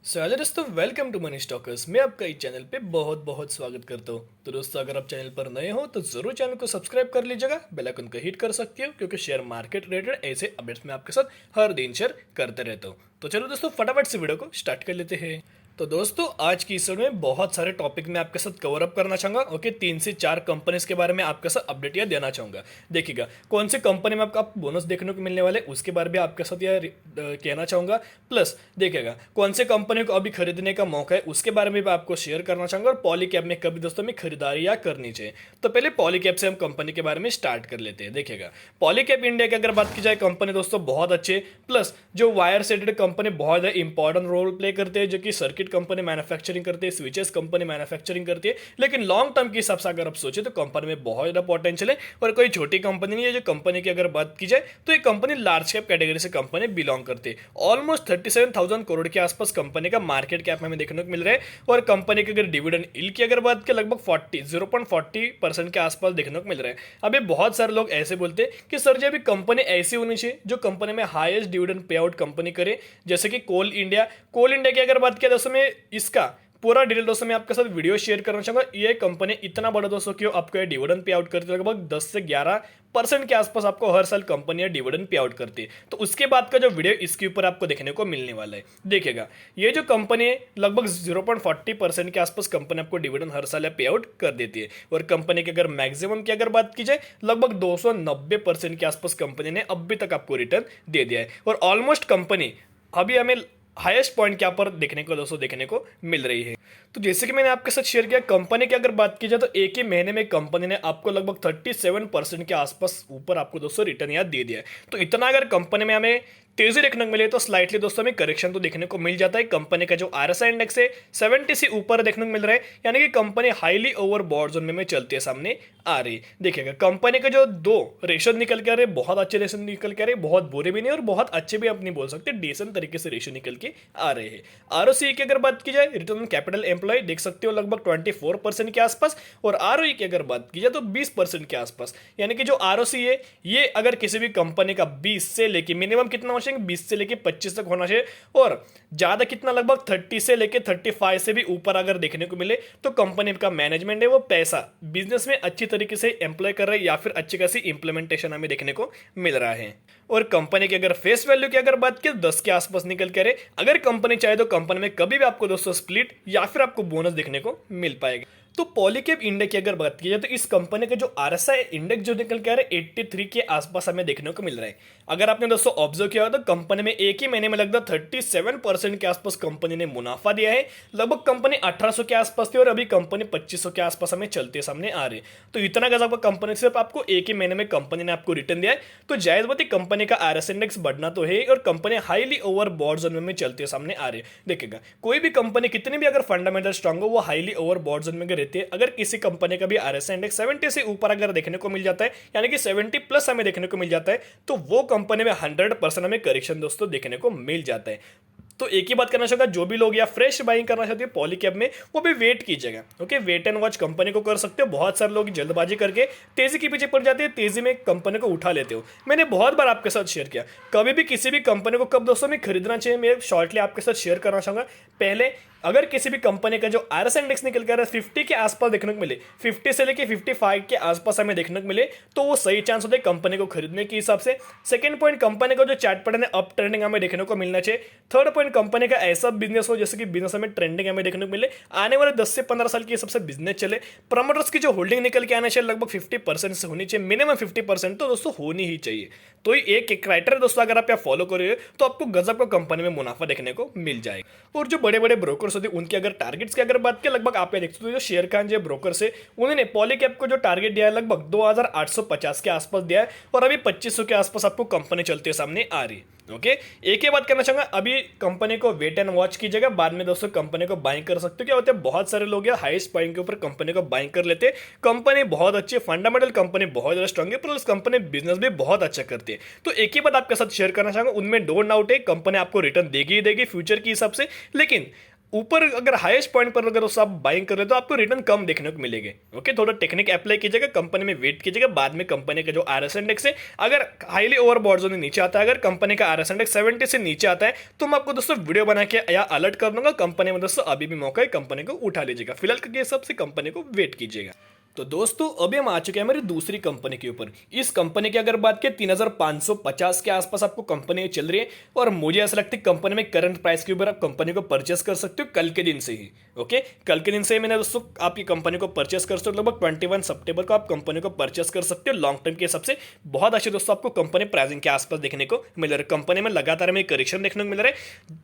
Hello दोस्तों, welcome to money stalkers. मैं आपका इस चैनल पे बहुत बहुत स्वागत करता हूँ। तो दोस्तों, अगर आप चैनल पर नए हो तो जरूर चैनल को सब्सक्राइब कर लीजिएगा, बेल आइकन को हिट कर सकते हो क्योंकि शेयर मार्केट रिलेटेड ऐसे अपडेट्स मैं आपके साथ हर दिन शेयर करते रहता हूँ। तो चलो दोस्तों, फटाफट से वीडियो को स्टार्ट कर लेते हैं। तो दोस्तों, आज की इस वीडियो में बहुत सारे टॉपिक मैं आपके साथ कवर अप करना चाहूंगा। ओके, 3 से 4 कंपनीज के बारे में आपके साथ अपडेट या देना चाहूंगा। देखिएगा, कौन सी कंपनी में आपको बोनस देखने को मिलने वाले उसके बारे में आपके साथ यह कहना चाहूंगा। प्लस देखिएगा, कौन से कंपनी को अभी खरीदने का मौका है उसके बारे में भी आपको शेयर करना चाहूंगा, और पॉलीकैब में कभी दोस्तों में खरीदारी या करनी चाहिए। तो पहले पॉलीकैब से हम कंपनी के बारे में स्टार्ट कर लेते हैं। देखिएगा, पॉलीकैब इंडिया की अगर बात की जाए, कंपनी दोस्तों बहुत अच्छे, प्लस जो वायर सेटेड कंपनी बहुत ज़्यादा इंपॉर्टेंट रोल प्ले करते हैं, जो कि सर्किट कंपनी मैन्युफैक्चरिंग करती है, स्विचेस कंपनी मैन्युफैक्चरिंग करती है। लेकिन लॉन्ग टर्म के हिसाब से अगर आप सोचे तो कंपनी में बहुत ज़्यादा पोटेंशियल है, और कोई छोटी कंपनी नहीं है। जो कंपनी की अगर बात की जाए तो ये कंपनी लार्ज कैप कैटेगरी से कंपनी बिलोंग करती है। ऑलमोस्ट 37,000 करोड़ के आसपास कंपनी का मार्केट कैप हमें देखने को मिल रहा है, और कंपनी की अगर डिविडेंड यील्ड की अगर बात की लगभग 0.40% के आसपास देखने को मिल रहा है। अभी बहुत सारे लोग ऐसे बोलते हैं कि सर जी, अभी कंपनी ऐसी होनी चाहिए जो कंपनी में highest dividend pay out company करे, जैसे कि कोल इंडिया की अगर बात किया दोस्तों में इसका पूरा डिटेल दोस्तों मैं आपके साथ वीडियो शेयर करना चाहूंगा। ये कंपनी इतना बड़ा दोस्तों क्यों आपको ये डिविडेंड पे आउट करती है, लगभग 10 से 11% के आसपास आपको हर साल कंपनी डिविडेंड पे आउट करती है। तो उसके बाद का जो वीडियो इसके ऊपर आपको देखने को मिलने वाला है। देखिएगा, ये जो कंपनी है लगभग 0.40% के आसपास कंपनी आपको डिविडेंड हर साल पे आउट कर देती है, और कंपनी की अगर मैक्सिमम की अगर बात की जाए लगभग 290% के आसपास कंपनी ने अभी तक आपको रिटर्न दे दिया है। और ऑलमोस्ट कंपनी अभी हमें हाईएस्ट पॉइंट क्या पर देखने को दोस्तों देखने को मिल रही है। तो जैसे कि मैंने आपके साथ शेयर किया, कंपनी की अगर बात की जाए तो एक ही महीने में कंपनी ने आपको लगभग 37% के आसपास ऊपर आपको दोस्तों रिटर्न याद दे दिया है। तो इतना अगर कंपनी में हमें तेजी देखने को मिले तो स्लाइटली दोस्तों में करेक्शन तो देखने को मिल जाता है। कंपनी का जो आरएसआई इंडेक्स है 70 से ऊपर देखने को मिल रहा है, यानी कि कंपनी हाईली ओवरबॉट जोन में चलते सामने आ रही। देखिएगा, कंपनी के जो दो रेशो निकल के आ रहे, बहुत अच्छे रेशो निकल के आ रहे, बहुत बुरे भी नहीं और बहुत अच्छे भी आप नहीं बोल सकते, डिसेंट तरीके से रेशो निकल के आ रहे हैं। आरओसी की अगर बात की जाए, रिटर्न ऑन कैपिटल एम्प्लॉय देख सकते हो लगभग 24% के आसपास, और आरओई की अगर बात की जाए तो 20% के आसपास। यानी कि जो आरओसी है ये अगर किसी भी कंपनी का 20 से लेके मिनिमम कितना होना चाहिए, 20 से लेके 25 तक होना चाहिए, और ज्यादा कितना लगभग 30 से लेके 35 से भी ऊपर अगर देखने को मिले तो कंपनी का मैनेजमेंट है वो पैसा बिजनेस में अच्छी तरीके से एम्प्लॉय कर रहे हैं, या फिर अच्छी खासी इंप्लीमेंटेशन हमें देखने को मिल रहा है। और कंपनी की अगर फेस वैल्यू की अगर बात की 10 के आसपास निकल के रहे, अगर कंपनी चाहे तो कंपनी में कभी भी आपको दोस्तों स्प्लिट या फिर आपको बोनस देखने को मिल पाएगा। तो पॉलीकैब इंडेक्स की अगर बात की जाए तो इस कंपनी का जो आरएसआई इंडेक्स जो निकल के आ रहा है 83 के आसपास हमें देखने को मिल रहा है। अगर आपने दोस्तों ऑब्जर्व किया तो कंपनी में एक ही महीने में लगभग 37% के आसपास कंपनी ने मुनाफा दिया है। लगभग कंपनी 1800 के आसपास थी और अभी कंपनी 2500 के आसपास हमें चलते सामने आ रही। तो इतना गजब कंपनी सिर्फ आपको एक ही महीने में कंपनी ने आपको रिटर्न दिया है, तो जायज बात है कंपनी का आरएसआई इंडेक्स बढ़ना तो है, और कंपनी हाईली ओवरबॉट जोन में चलते सामने आ रही है। देखिएगा, कोई भी कंपनी कितनी भी अगर फंडामेंटल स्ट्रांग हो वो हाईली ओवरबॉट जोन में रहती है। अगर किसी कंपनी का भी आरएसआई इंडेक्स 70 से ऊपर अगर देखने को मिल जाता है, यानी कि 70 प्लस हमें देखने को मिल जाता है, तो वो कंपनी में 100% हमें करेक्शन दोस्तों देखने को मिल जाता है। तो एक ही बात करना चाहूंगा, जो भी लोग या फ्रेश बाइंग करना चाहते हैं पॉलीकैब में, वो भी वेट कीजिएगा। Okay, wait and watch company को कर सकते हो। बहुत सारे लोग जल्दबाजी करके तेजी के पीछे पड़ जाते हैं, तेजी में कंपनी को उठा लेते हो। मैंने बहुत बार आपके साथ शेयर किया, कभी भी किसी भी कंपनी को कब दोस्तों में खरीदना चाहिए मैं शॉर्टली आपके साथ शेयर करना चाहूंगा। पहले अगर किसी भी कंपनी का जो आरएसआई इंडेक्स निकल कर 50 के आसपास देखने को मिले, 50 से लेके 55 के आसपास हमें देखने को मिले, तो वो सही चांस होता है कंपनी को खरीदने के हिसाब से। सेकंड पॉइंट, कंपनी का जो चार्ट पैटर्न है अप ट्रेंडिंग हमें देखने को मिलना चाहिए। थर्ड पॉइंट, कंपनी का ऐसा बिजनेस हो जैसे कि बिजनेस हमें ट्रेंडिंग हमें देखने को मिले, आने वाले 10 से 15 साल की सबसे बिजनेस चले। प्रमोटर्स की जो होल्डिंग निकल के आना चाहिए लगभग 50% से होनी चाहिए, मिनिमम 50% तो दोस्तों होनी ही चाहिए। तो ये एक क्राइटेरिया दोस्तों अगर आप यहाँ फॉलो करोगे तो आपको गजब का कंपनी में मुनाफा देखने को मिल जाएगा। और जो बड़े बड़े ब्रोकर्स होते हैं उनकी अगर टारगेट्स की अगर बात करें, लगभग आप देखते हो जो शेयर खान जो ब्रोकर्स है उन्होंने पॉलीकैब को जो टारगेट दिया है लगभग 2850 के आसपास दिया है, और अभी 2500 के आसपास आपको कंपनी चलते सामने आ रही है। ओके, एक ही बात करना चाहूंगा, अभी कंपनी को वेट एंड वॉच की जगह बाद में दोस्तों कंपनी को बाइंग कर सकते हो। क्या होता है, बहुत सारे लोग हाईएस्ट पॉइंट के ऊपर कंपनी को बाइंग कर लेते हैं। कंपनी बहुत अच्छी, फंडामेंटल कंपनी बहुत ज्यादा स्ट्रांग है, प्लस कंपनी बिजनेस भी बहुत अच्छा करती है। तो एक ही बात आपके साथ शेयर करना चाहूंगा, उनमें डोंट डाउट है कंपनी आपको रिटर्न देगी ही देगी फ्यूचर के हिसाब से। लेकिन ऊपर अगर हाईएस्ट पॉइंट पर अगर दोस्तों आप बाइंग कर ले तो आपको रिटर्न कम देखने को मिलेंगे। ओके, थोड़ा टेक्निक अप्लाई कीजिएगा, कंपनी में वेट कीजिएगा, बाद में कंपनी का जो आरएस इंडेक्स है अगर हाईली ओवरबॉट जोन नीचे आता है, अगर कंपनी का आरएस इंडेक्स 70 से नीचे आता है तो मैं आपको दोस्तों वीडियो बना के या अलर्ट कर दूंगा। कंपनी में दोस्तों अभी भी मौका है, कंपनी को उठा लीजिएगा। फिलहाल के हिसाब से कंपनी को वेट कीजिएगा। तो दोस्तों अभी हम आ चुके हैं हमारी दूसरी कंपनी के ऊपर। इस कंपनी की अगर बात करें 3550 के आसपास आपको कंपनी चल रही है और मुझे ऐसा लगता है कंपनी में करंट प्राइस के ऊपर आप कंपनी को परचेस कर सकते हो कल के दिन से ही। ओके, कल के दिन से ही मैंने दोस्तों आपकी कंपनी को परचेस कर सकते हो। लगभग 21 सितंबर को आप कंपनी को परचेस कर सकते हो। लॉन्ग टर्म के हिसाब से बहुत अच्छे दोस्तों आपको कंपनी प्राइसिंग के आसपास देखने को मिल रहा है। कंपनी में लगातार हमें करेक्शन देखने को मिल रहा है।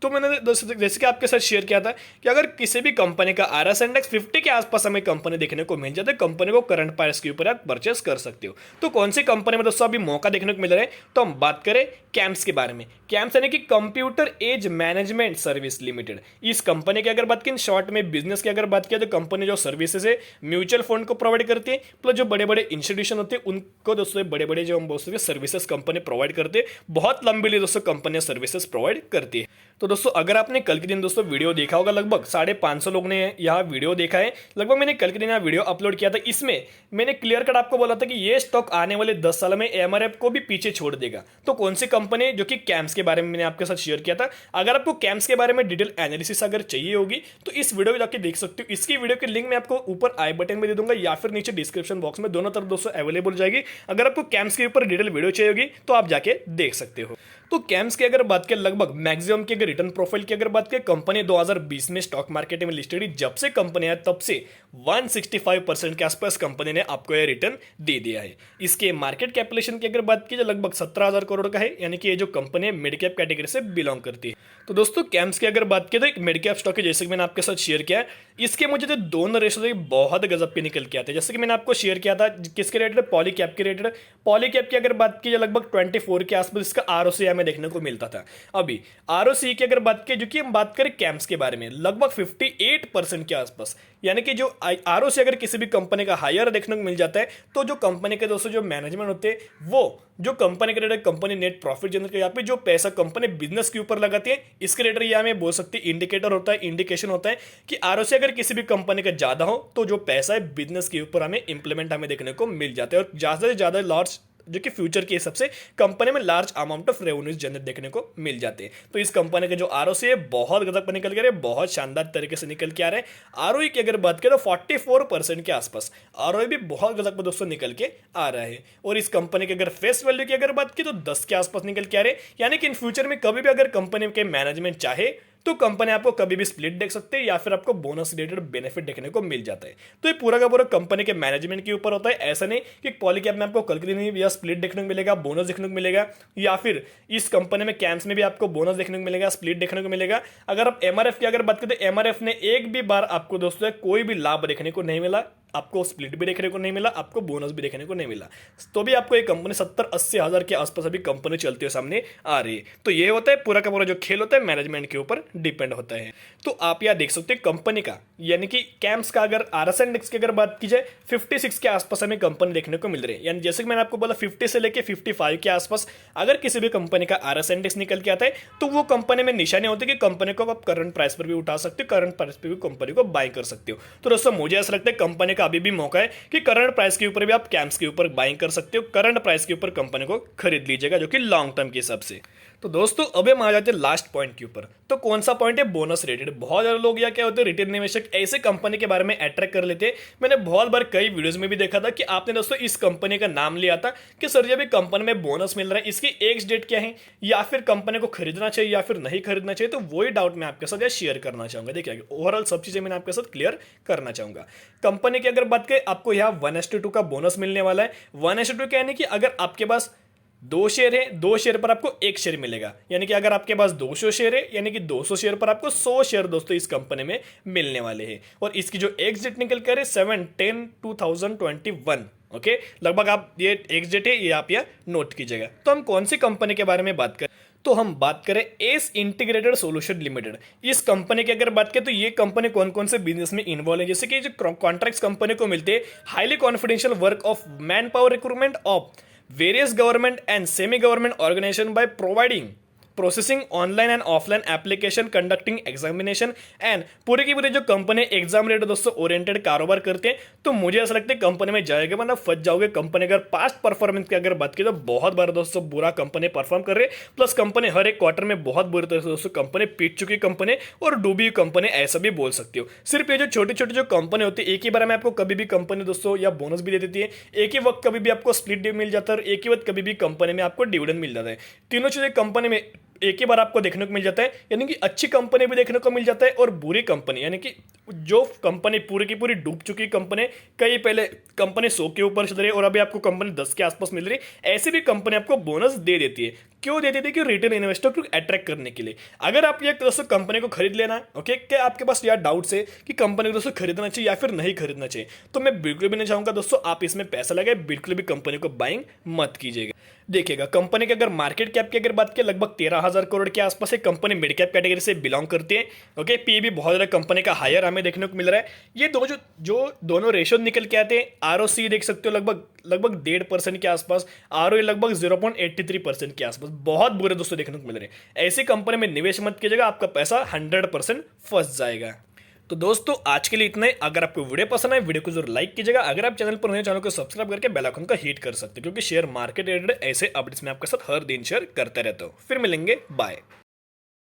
तो मैंने दोस्तों जैसे कि आपके साथ शेयर किया था कि अगर किसी भी कंपनी का आरएस इंडेक्स 50 के आसपास हमें कंपनी देखने को मिल जाता है, कंपनी को करंट प्राइस के ऊपर आप परचेस कर सकते हो। तो कौन सी कंपनी में दोस्तों अभी मौका देखने को मिल रहा है, तो हम बात करें कैम्स के बारे में। कैम्स यानी कि computer age management service limited. इस कंपनी की अगर बात करें शॉर्ट में बिजनेस की अगर बात किया तो कंपनी जो सर्विसेज है म्यूचुअल फंड को प्रोवाइड करती है, प्लस जो बड़े बड़े इंस्टीट्यूशन होते हैं उनको दोस्तों बड़े बड़े जो हम बोल सकते सर्विसेज कंपनी प्रोवाइड करते हैं। बहुत लंबी लिए दोस्तों कंपनी सर्विसेज प्रोवाइड करती है। तो दोस्तों अगर आपने कल के दिन दोस्तों वीडियो देखा होगा, लगभग 550 लोग ने यहाँ वीडियो देखा है। लगभग मैंने कल के दिन यहाँ वीडियो अपलोड किया था। इसमें मैंने क्लियर कट आपको बोला था कि ये स्टॉक आने वाले 10 साल में एमआरएफ को भी पीछे छोड़ देगा। तो कौन सी कंपनी, जो कि कैम्स के बारे में मैंने आपके साथ शेयर किया था। अगर आपको कैम्स के बारे में डिटेल एनालिसिस अगर चाहिए होगी तो इस वीडियो को जाके देख सकते हो। इसकी वीडियो के लिंक मैं आपको ऊपर आई बटन में दे दूंगा या फिर नीचे डिस्क्रिप्शन बॉक्स में, दोनों तरफ दोस्तों अवेलेबल हो जाएगी। अगर आपको कैम्स के ऊपर डिटेल वीडियो चाहिए होगी तो आप जाके देख सकते हो। तो कैम्स की अगर बात करें लगभग मैक्सिमम की अगर रिटर्न प्रोफाइल की अगर बात करें, कंपनी 2020 में स्टॉक मार्केट में लिस्टेड हुई। जब से कंपनी है तब से 165% के आसपास कंपनी ने आपको यह रिटर्न दे दिया है। इसके मार्केट कैपिटलाइजेशन की अगर बात की तो लगभग 17,000 करोड़ का है, यानी कि ये जो कंपनी है मिड कैप कैटेगरी से बिलोंग करती है। तो दोस्तों कैम्स की अगर बात की तो एक मिड कैप स्टॉक है, जैसे कि मैंने आपके साथ शेयर किया है। इसके मुझे तो दोनों रेशो बहुत गजब के निकल के आते हैं। जैसे कि मैंने आपको शेयर किया था किसके रेटेड, पॉली कैप के रेटेड। पॉली कैप की अगर बात की लगभग 24 के आसपास इसका आरओसी हमें देखने को मिलता था। अभी आरओसी की अगर बात की, जो कि हम बात करें कैम्स के बारे में, लगभग 58% के आसपास। यानी कि जो आरओसी अगर किसी भी कंपनी का हायर देखने को मिल जाता है तो जो कंपनी के दोस्तों जो मैनेजमेंट होते हैं वो जो कंपनी के rate company net profit generate कर, यहाँ पे जो पैसा कंपनी बिजनेस के ऊपर लगाती है इसके रेट यहाँ में बोल सकते हैं इंडिकेटर होता है, इंडिकेशन होता है कि आरओसी अगर किसी भी कंपनी का ज्यादा हो तो जो पैसा है बिजनेस के ऊपर हमें इंप्लीमेंट हमें देखने को मिल जाता है। और ज्यादा से ज्यादा लार्ज जो कि फ्यूचर के हिसाब से कंपनी में large amount of revenues generate देखने को मिल जाते हैं। तो इस कंपनी के जो आरओसी है बहुत गजब पर निकल के रहे, बहुत शानदार तरीके से निकल के आ रहे हैं। आरओई की अगर बात करें तो 44% के आसपास आरओई भी बहुत गजब पर दोस्तों निकल के आ रहा है। और इस कंपनी के अगर फेस वैल्यू की अगर बात की तो 10 के आसपास निकल के आ रहे हैं। यानी कि इन फ्यूचर में कभी भी अगर कंपनी के मैनेजमेंट चाहे तो कंपनी आपको कभी भी स्प्लिट देख सकते हैं या फिर आपको बोनस रिलेटेड बेनिफिट देखने को मिल जाता है। तो ये पूरा का पूरा कंपनी के मैनेजमेंट के ऊपर होता है। ऐसा नहीं कि पॉलीकैप में आपको कल के दिन या स्प्लिट देखने को मिलेगा, बोनस देखने को मिलेगा, या फिर इस कंपनी में कैम्स में भी आपको बोनस देखने को मिलेगा, स्प्लिट देखने को मिलेगा। अगर आप एमआरएफ की अगर बात करें तो एमआरएफ ने एक भी बार आपको दोस्तों कोई भी लाभ देखने को नहीं मिला, आपको स्प्लिट भी देखने को नहीं मिला, आपको बोनस भी देखने को नहीं मिला। तो भी आपको एक कंपनी 70-80 हजार के आसपास अभी कंपनी चलती हुई सामने आ रही है। तो ये होता है पूरा का पूरा जो खेल होता है मैनेजमेंट के ऊपर डिपेंड होता है। तो आप यह देख सकते हैं कंपनी का, यानी कि कैम्स का अगर आरएस इंडेक्स की अगर बात की जाए 56 के आसपास हमें कंपनी देखने को मिल रही है। यानी जैसे कि मैंने आपको बोला 50 से लेके 55 के आसपास अगर किसी भी कंपनी का आरएस इंडेक्स निकल के आता है तो वो कंपनी में निशानी होती है कि कंपनी को आप करंट प्राइस पर भी उठा सकते हो, करंट प्राइस पर भी कंपनी को बाय कर सकते हो। तो दोस्तों मुझे ऐसा लगता है कंपनी का अभी भी मौका है कि करंट प्राइस के ऊपर भी आप कैम्स के ऊपर बाइंग कर सकते हो, करंट प्राइस के ऊपर कंपनी को खरीद लीजिएगा जो कि लॉन्ग टर्म के हिसाब से। तो दोस्तों अब हम आ जाते हैं लास्ट पॉइंट के ऊपर। तो कौन सा पॉइंट है, बोनस रेटेड। बहुत ज्यादा लोग या क्या होते हैं रिटेल निवेशक ऐसे कंपनी के बारे में अट्रैक्ट कर लेते हैं। मैंने बहुत बार कई वीडियोस में भी देखा था कि आपने दोस्तों इस कंपनी का नाम लिया था कि सर जब कंपनी में बोनस मिल रहा है इसकी एक्स डेट क्या है, या फिर कंपनी को खरीदना चाहिए या फिर नहीं खरीदना चाहिए। तो वही डाउट मैं आपके साथ शेयर करना चाहूंगा। देखिए ओवरऑल सब चीजें मैंने आपके साथ क्लियर करना चाहूंगा। कंपनी की अगर बात करें आपको यहाँ 1:2 का बोनस मिलने वाला है। 1:2 क्या, यानी कि अगर आपके पास 2 शेयर है, 2 शेयर पर आपको 1 शेयर मिलेगा। यानी कि अगर आपके पास 200 शेयर है यानी कि 200 शेयर पर आपको 100 शेयर दोस्तों इस कंपनी में मिलने वाले हैं। और इसकी जो एग्जिट निकल कर है 7/10/2021। ओके, लगभग आप ये एग्जिट है ये आप यह नोट कीजिएगा। तो हम कौन सी कंपनी के बारे में बात करें, तो हम बात करें एस इंटीग्रेटेड सॉल्यूशन लिमिटेड। इस कंपनी की अगर बात करें तो ये कंपनी कौन कौन से बिजनेस में इन्वॉल्व है, जैसे कि जो कॉन्ट्रैक्ट्स कंपनी को मिलते हैं, highly confidential work of man power recruitment of various government and semi government organisation by providing processing online and offline application conducting examination and पूरी की पूरी जो कंपनी एग्जाम रेट दोस्तों ओरिएंटेड कारोबार करते हैं। तो मुझे ऐसा लगता है कंपनी में जाएगा वरना फंस जाओगे। कंपनी अगर पास्ट परफॉर्मेंस की अगर बात की तो बहुत बार दोस्तों बुरा कंपनी परफॉर्म कर रही है, प्लस कंपनी हर एक क्वार्टर में बहुत बुरी तरह से दोस्तों कंपनी पीट चुकी कंपनी और डूबी हुई कंपनी, ऐसा भी बोल सकती हो। सिर्फ ये जो छोटी छोटी जो कंपनी होती है एक ही बार में आपको कभी भी कंपनी दोस्तों या बोनस भी दे देती है, एक ही वक्त कभी भी आपको स्प्लिट डिव मिल जाता है और एक ही वक्त कभी भी कंपनी में आपको डिविडेंड मिल जाता है। तीनों चीजें कंपनी में एक ही बार आपको देखने को मिल जाता है, यानी कि अच्छी कंपनी भी देखने को मिल जाता है और बुरी कंपनी, यानी कि जो कंपनी पूरी की पूरी डूब चुकी कंपनी, कई पहले कंपनी 100 के ऊपर चल रही है और अभी आपको कंपनी 10 के आसपास मिल रही है, ऐसी भी कंपनी आपको बोनस दे देती है। क्यों दे देती है? कि रिटेल इन्वेस्टर को अट्रैक्ट करने के लिए। अगर आप ये दोस्तों कंपनी को खरीद लेना, ओके, क्या आपके पास यार डाउट्स है कि कंपनी को दोस्तों खरीदना चाहिए या फिर नहीं खरीदना चाहिए, तो मैं बिल्कुल भी नहीं चाहूंगा दोस्तों आप इसमें पैसा लगाए, बिल्कुल भी कंपनी को बाइंग मत कीजिएगा। देखिएगा कंपनी की अगर मार्केट कैप की अगर बात की लगभग 13,000 करोड़ के आसपास है। कंपनी मिड कैप कैटेगरी से बिलोंग करती है। ओके, पी भी बहुत ज़्यादा कंपनी का हायर हमें देखने को मिल रहा है। ये जो दोनों रेशियो निकल के आते हैं, ROC देख सकते हो लगभग 1.5% के आसपास, ROE लगभग 0.83% के आसपास, बहुत बुरे दोस्तों देखने को मिल रहे हैं। ऐसी कंपनी में निवेश मत कीजिएगा, आपका पैसा 100% फंस जाएगा। तो दोस्तों आज के लिए इतना ही। अगर आपको वीडियो पसंद आए वीडियो को जरूर लाइक कीजिएगा। अगर आप चैनल पर नए चैनल को सब्सक्राइब करके बेल आइकन का हिट कर सकते हैं, क्योंकि शेयर मार्केट रिलेटेड ऐसे अपडेट्स मैं आपके साथ हर दिन शेयर करते रहता हूँ। फिर मिलेंगे, बाय।